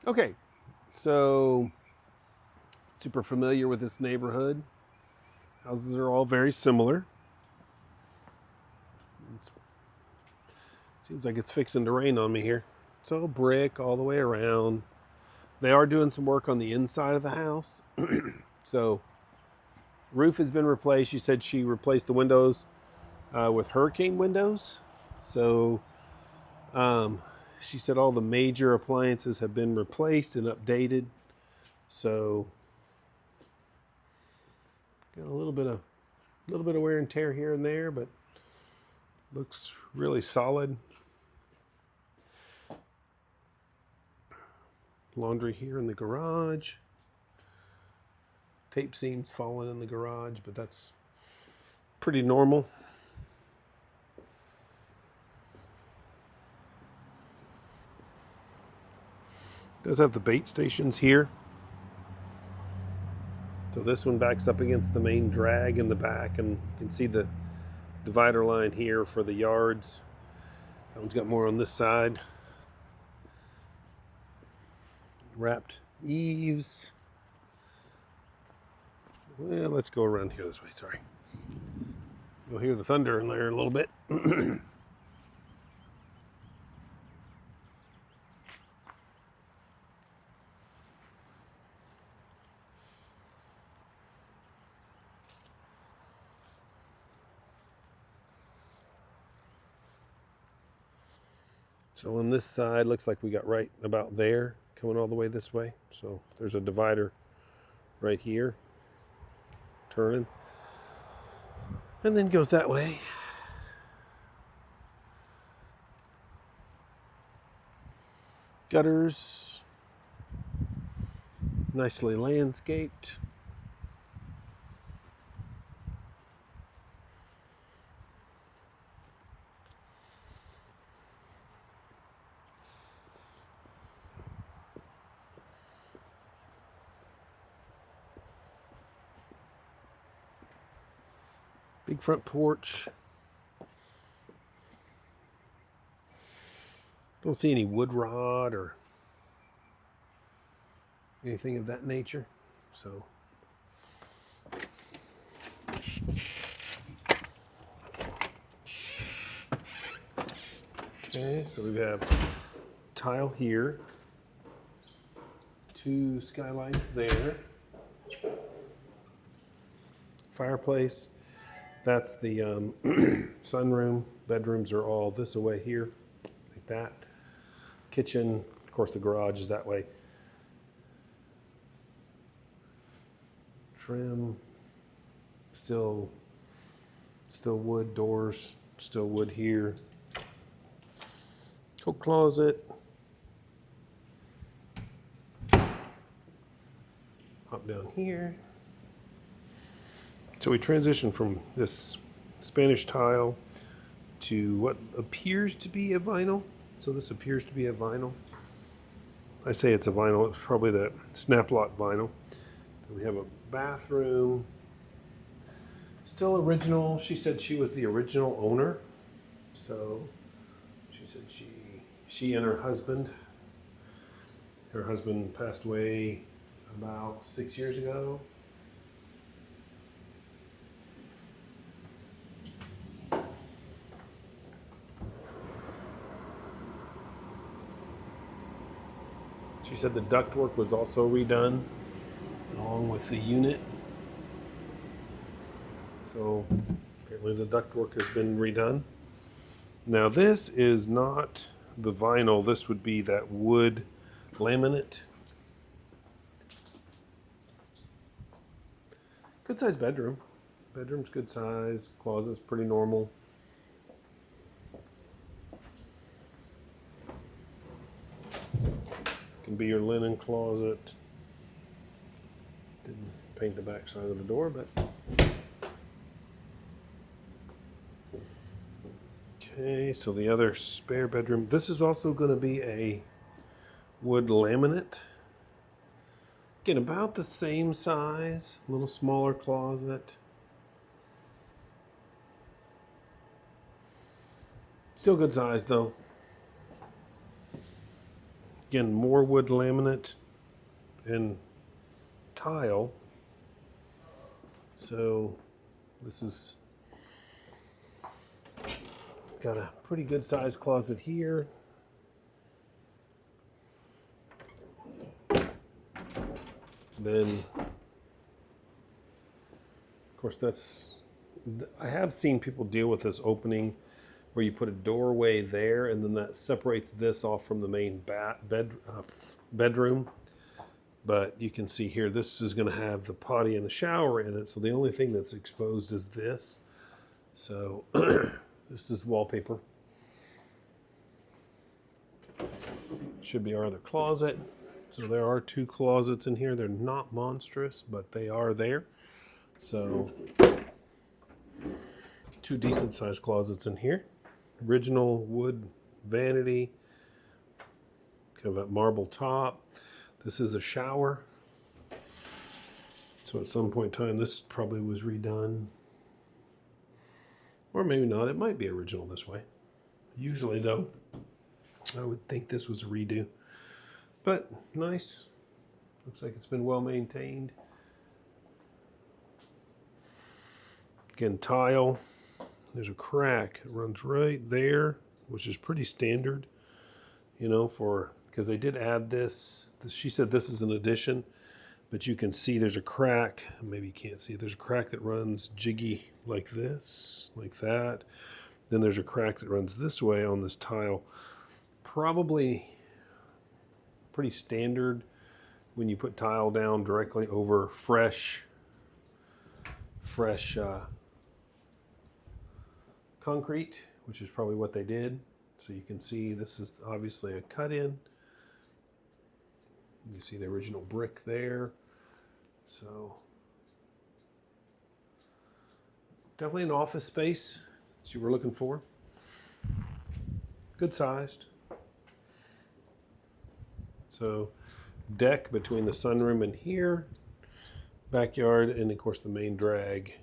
Okay, so super familiar with this neighborhood. Houses are all very similar. It seems like it's fixing to rain on me here. So brick all the way around. They are doing some work on the inside of the house. So roof has been replaced. She said she replaced the windows with hurricane windows. So um, she said all the major appliances have been replaced and updated. So got a little bit of wear and tear here and there, but looks really solid. Laundry here in the garage. Tape seams falling in the garage, but that's pretty normal. Does have the bait stations here. So this one backs up against the main drag in the back, and you can see the divider line here for the yards. That one's got more on this side. Wrapped eaves. Well, let's go around here this way. Sorry. You'll hear the thunder in there a little bit. So on this side, looks like we got right about there, coming all the way this way. So there's a divider right here, turning, and then goes that way. Gutters, nicely landscaped. Big front porch. Don't see any wood rot or anything of that nature. So okay, so we have tile here, two skylights there, fireplace. That's the sunroom. Bedrooms are all this away here, like that. Kitchen, of course, the garage is that way. Trim, still wood doors, still wood here. Coat closet. Pop down here. So we transition from this Spanish tile to what appears to be a vinyl. So this appears to be a vinyl. I say it's a vinyl, it's probably the Snap-Lot vinyl. Then we have a bathroom. Still original. She said she was the original owner. So she said she and her husband passed away about 6 years ago. She said the ductwork was also redone along with the unit. So apparently the ductwork has been redone. Now this is not the vinyl. This would be that wood laminate. Good size bedroom. Bedroom's good size. Closet's pretty normal. Can be your linen closet. Didn't paint the back side of the door, but okay. So the other spare bedroom. This is also going to be a wood laminate. Again, about the same size. A little smaller closet. Still good size though. Again, more wood laminate and tile. So this is got a pretty good sized closet here. Then, of course, I have seen people deal with this opening where you put a doorway there and then that separates this off from the main bedroom. But you can see here, this is going to have the potty and the shower in it. So the only thing that's exposed is this. So this is wallpaper. Should be our other closet. So there are 2 closets in here. They're not monstrous, but they are there. So 2 decent sized closets in here. Original wood vanity, kind of a marble top. This is a shower. So at some point in time, this probably was redone. Or maybe not. It might be original this way. Usually, though, I would think this was a redo. But nice. Looks like it's been well maintained. Again, tile. There's a crack. It runs right there, which is pretty standard, you know, because they did add this. She said this is an addition, but you can see there's a crack. Maybe you can't see it. There's a crack that runs jiggy like this, like that. Then there's a crack that runs this way on this tile. Probably pretty standard when you put tile down directly over fresh concrete, which is probably what they did. So you can see this is obviously a cut in. You see the original brick there. So definitely an office space that you were looking for. Good sized. So deck between the sunroom and here, backyard, and of course the main drag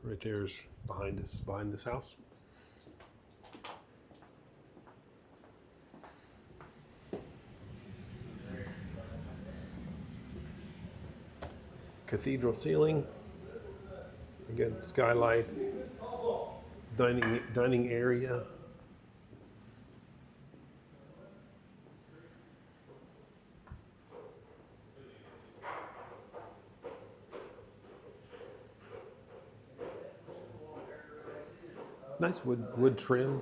right there is behind this house. Cathedral ceiling. Again, skylights. Dining area. Nice wood trim.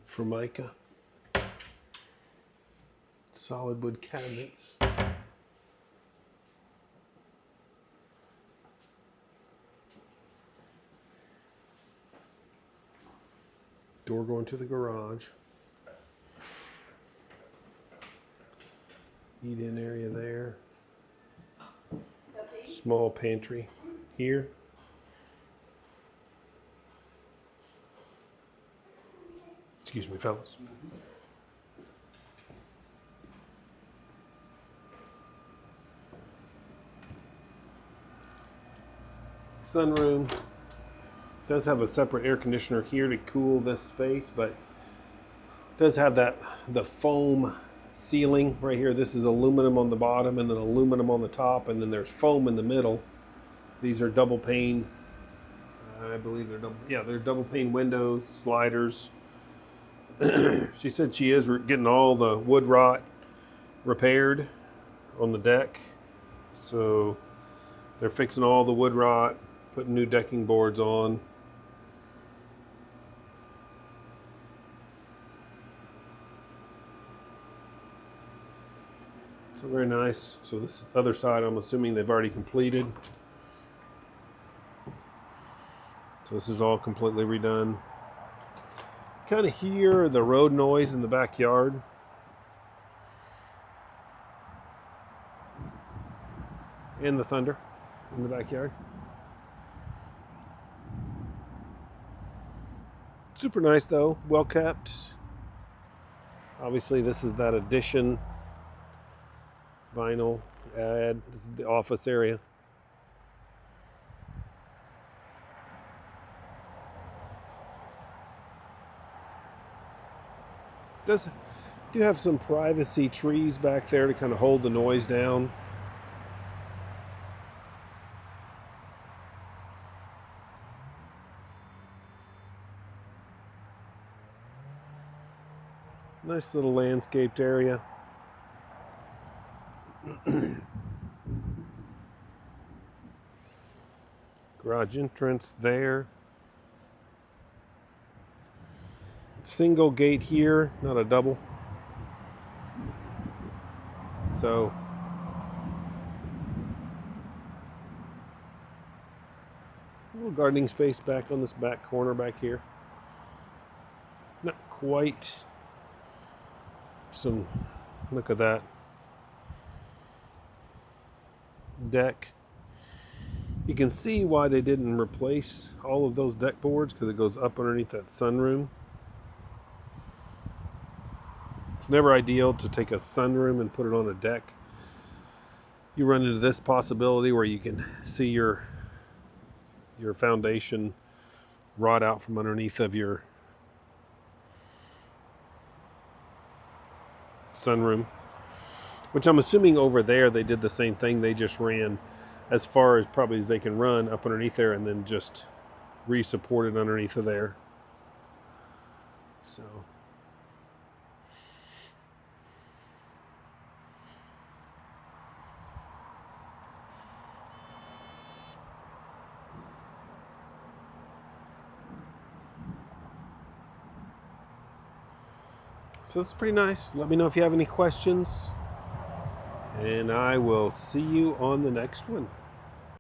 Formica. Solid wood cabinets. Door going to the garage. Eat-in area there. Small pantry here. Excuse me, fellas. Sunroom. Does have a separate air conditioner here to cool this space, but does have the foam ceiling right here. This is aluminum on the bottom and then aluminum on the top, and then there's foam in the middle. These are double pane. I believe they're double pane windows, sliders. She said she is getting all the wood rot repaired on the deck. So they're fixing all the wood rot, putting new decking boards on. So very nice. So this other side, I'm assuming they've already completed. So this is all completely redone. Kind of hear the road noise in the backyard. And the thunder in the backyard. Super nice though, well kept. Obviously this is that addition vinyl ad. This is the office area. Does do have some privacy trees back there to kind of hold the noise down. Nice little landscaped area. Garage entrance there. Single gate here, not a double. So a little gardening space back on this back corner back here. Not quite some, look at that deck. You can see why they didn't replace all of those deck boards, because it goes up underneath that sunroom. It's never ideal to take a sunroom and put it on a deck. You run into this possibility where you can see your foundation rot out from underneath of your sunroom, which I'm assuming over there they did the same thing. They just ran as far as probably as they can run up underneath there and then just re-supported underneath of there. So it's pretty nice. Let me know if you have any questions, and I will see you on the next one.